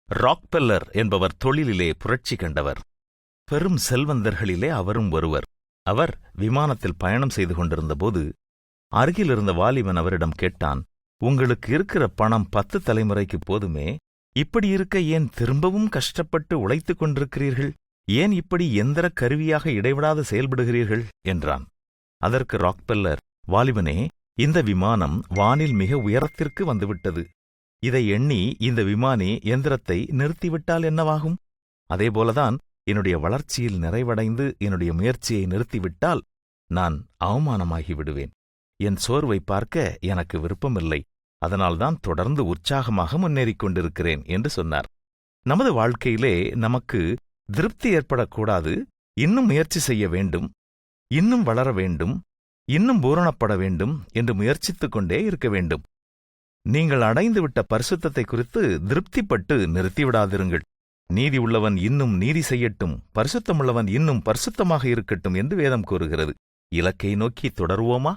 Rockefeller என்பவர் தொழிலிலே புரட்சி கண்டவர். பெரும் செல்வந்தர்களிலே அவரும் ஒருவர். அவர் விமானத்தில் பயணம் செய்து கொண்டிருந்தபோது அருகிலிருந்த வாலிபன் அவரிடம் கேட்டான், உங்களுக்கு இருக்கிற பணம் 10 தலைமுறைக்கு போதுமே, இப்படி இருக்க ஏன் திரும்பவும் கஷ்டப்பட்டு உழைத்துக் கொண்டிருக்கிறீர்கள்? ஏன் இப்படி எந்திரக் கருவியாக இடைவிடாது செயல்படுகிறீர்கள் என்றான். அதற்கு ராக்பெல்லர், வாலிபனே, இந்த விமானம் வானில் மிக உயரத்திற்கு வந்துவிட்டது. இதை எண்ணி இந்த விமானி எந்திரத்தை நிறுத்திவிட்டால் என்னவாகும்? அதேபோலதான் என்னுடைய வளர்ச்சியில் நிறைவடைந்து என்னுடைய முயற்சியை நிறுத்திவிட்டால் நான் அவமானமாகி விடுவேன். என் சோர்வை பார்க்க எனக்கு விருப்பமில்லை. அதனால்தான் தொடர்ந்து உற்சாகமாக முன்னேறிக் கொண்டிருக்கிறேன் என்று சொன்னார். நமது வாழ்க்கையிலே நமக்கு திருப்தி ஏற்படக்கூடாது. இன்னும் முயற்சி செய்ய வேண்டும், இன்னும் வளர வேண்டும், இன்னும் பூரணப்பட வேண்டும் என்று முயற்சித்துக் கொண்டே இருக்க வேண்டும். நீங்கள் அடைந்துவிட்ட பரிசுத்தத்தை குறித்து திருப்திப்பட்டு நிறுத்திவிடாதிருங்கள். நீதி உள்ளவன் இன்னும் நீதி செய்யட்டும், பரிசுத்தமுள்ளவன் இன்னும் பரிசுத்தமாக இருக்கட்டும் என்று வேதம் கூறுகிறது. இலக்கை நோக்கி தொடருவோமா?